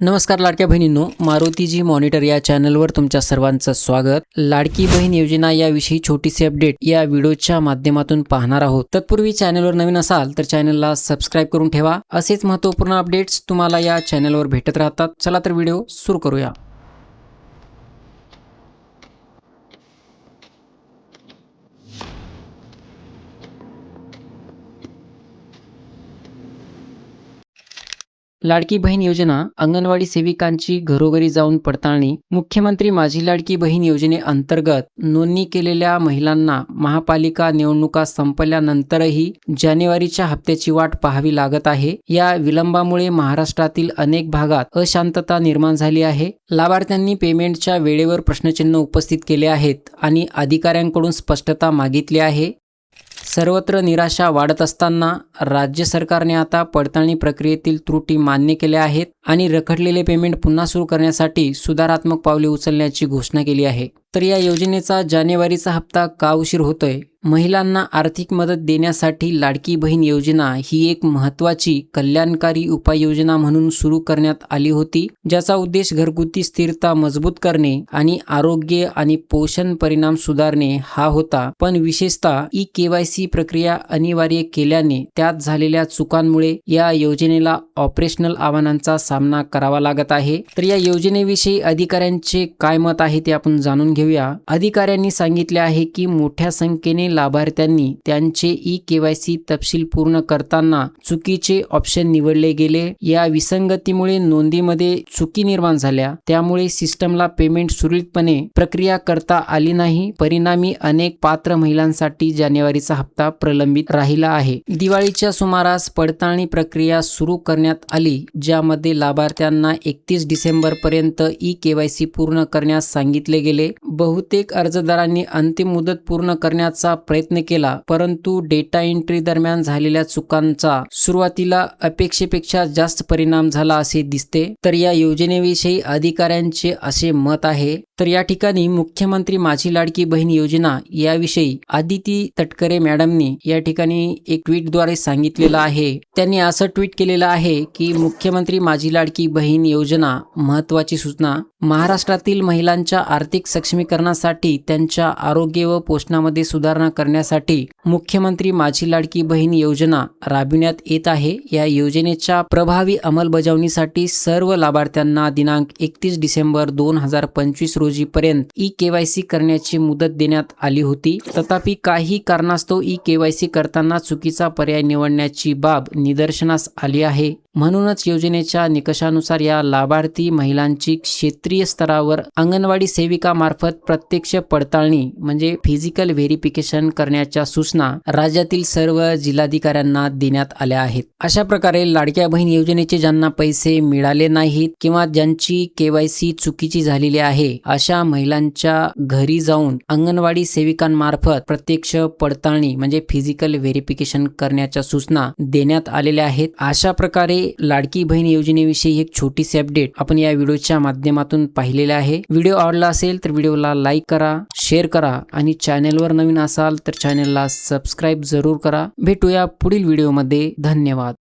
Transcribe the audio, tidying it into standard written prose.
नमस्कार लाडक्या बहिणींनो, मारुतीजी मॉनिटर या चॅनलवर तुमच्या सर्वांचं स्वागत. लाडकी बहीण योजना याविषयी छोटीशी अपडेट या व्हिडिओच्या माध्यमातून पाहणार आहोत. तत्पूर्वी चॅनलवर नवीन असाल तर चॅनलला सबस्क्राईब करून ठेवा. असेच महत्त्वपूर्ण अपडेट्स तुम्हाला या चॅनलवर भेटत राहतात. चला तर व्हिडिओ सुरू करूया. लाडकी बहीण योजना अंगणवाडी सेविकांची घरोघरी जाऊन पडताळणी. मुख्यमंत्री माझी लाडकी बहीण योजनेअंतर्गत नोंदणी केलेल्या महिलांना महापालिका निवडणुका संपल्यानंतरही जानेवारीच्या हप्त्याची वाट पाहावी लागत आहे. या विलंबामुळे महाराष्ट्रातील अनेक भागात अशांतता निर्माण झाली आहे. लाभार्थ्यांनी पेमेंटच्या वेळेवर प्रश्नचिन्ह उपस्थित केले आहेत आणि अधिकाऱ्यांकडून स्पष्टता मागितली आहे. सर्वत्र निराशा वाढत असताना राज्य सरकारने आता पडताळणी प्रक्रियेतील त्रुटी मान्य केल्या आहेत आणि रखडलेले पेमेंट पुन्हा सुरू करण्यासाठी सुधारात्मक पावले उचलण्याची घोषणा केली आहे. तर या योजनेचा जानेवारीचा हप्ता का उशीर होतोय? महिलांना आर्थिक मदत देण्यासाठी लाडकी बहीण योजना ही एक महत्त्वाची कल्याणकारी उपाययोजना म्हणून सुरू करण्यात आली होती, ज्याचा उद्देश घरगुती स्थिरता मजबूत करणे आणि आरोग्य आणि पोषण परिणाम सुधारणे हा होता. पण विशेषतः ई-केवायसी प्रक्रिया अनिवार्य केल्याने त्यात झालेल्या चुकांमुळे या योजनेला ऑपरेशनल आव्हानांचा सामना करावा लागत आहे. तर या योजनेविषयी अधिकाऱ्यांचे काय मत आहे ते आपण जाणून घेऊया. अधिकाऱ्यांनी सांगितले आहे की मोठ्या संख्येने लाभार्थ्यांनी त्यांचे ई-केवायसी तपशील पूर्ण करताना चुकीचे ऑप्शन निवडले गेले. या विसंगतीमुळे नोंदीमध्ये चुकी निर्माण झाल्या, त्यामुळे सिस्टमला पेमेंट सुरळीतपणे प्रक्रिया करता आली नाही. परिणामी अनेक पात्र महिलांसाठी जानेवारीचा हप्ता प्रलंबित राहिला आहे. दिवाळीच्या सुमारास पडताळणी प्रक्रिया सुरू करण्यात आली, ज्यामध्ये लाभार्थ्यांना 31 डिसेंबर पर्यंत ई-केवायसी पूर्ण करण्यास सांगितले गेले. बहुतेक अर्जदारांनी अंतिम मुदत पूर्ण करण्याचा प्रयत्न केला, परंतु डेटा एंट्री दरम्यान झालेल्या चुकांचा सुरुवातीला अपेक्षेपेक्षा जास्त परिणाम झाला असे दिसते. तर या योजनेविषयी अधिकाऱ्यांचे असे मत आहे. तर या ठिकाणी मुख्यमंत्री माझी लाडकी बहीण योजना याविषयी आदिती तटकरे मॅडमनी या ठिकाणी एक ट्विटद्वारे सांगितलेलं आहे. त्यांनी असं ट्विट केलेलं आहे की मुख्यमंत्री माझी लाडकी बहीण योजना महत्त्वाची सूचना. महाराष्ट्रातील महिलांच्या आर्थिक सक्षमीकरणासाठी, त्यांच्या आरोग्य व पोषणामध्ये सुधारणा करण्यासाठी मुख्यमंत्री माझी लाडकी बहीण योजना राबविण्यात येत आहे. या योजनेच्या प्रभावी अंमलबजावणीसाठी सर्व लाभार्थ्यांना दिनांक 31 डिसेंबर 2025 रोजीपर्यंत ई-केवायसी करण्याची मुदत देण्यात आली होती. तथापि काही कारणास्तव ई-केवायसी करताना चुकीचा पर्याय निवडण्याची बाब निदर्शनास आली आहे. म्हणूनच योजनेच्या निकषानुसार या लाभार्थी महिलांची क्षेत्रीय स्तरावर अंगणवाडी सेविकामार्फत प्रत्यक्ष पडताळणी म्हणजे फिजिकल व्हेरिफिकेशन करण्याच्या सूचना राज्यातील सर्व जिल्हाधिकाऱ्यांना देण्यात आल्या आहेत. अशा प्रकारे लाडक्या बहीण योजनेचे ज्यांना पैसे मिळाले नाहीत किंवा ज्यांची केवायसी चुकीची झालेली आहे, अशा महिलांच्या घरी जाऊन अंगणवाडी सेविकांमार्फत प्रत्यक्ष पडताळणी म्हणजे फिजिकल व्हेरिफिकेशन करण्याच्या सूचना देण्यात आलेल्या आहेत. अशा प्रकारे लाडकी बहीण योजनेविषयी एक छोटीशी अपडेट आपण या व्हिडिओच्या माध्यमातून पाहिलेले आहे. व्हिडिओ आवडला असेल तर व्हिडिओला लाईक करा, शेअर करा आणि चॅनलवर नवीन असाल तर चॅनलला सबस्क्राईब जरूर करा. भेटूया पुढील व्हिडिओमध्ये. धन्यवाद.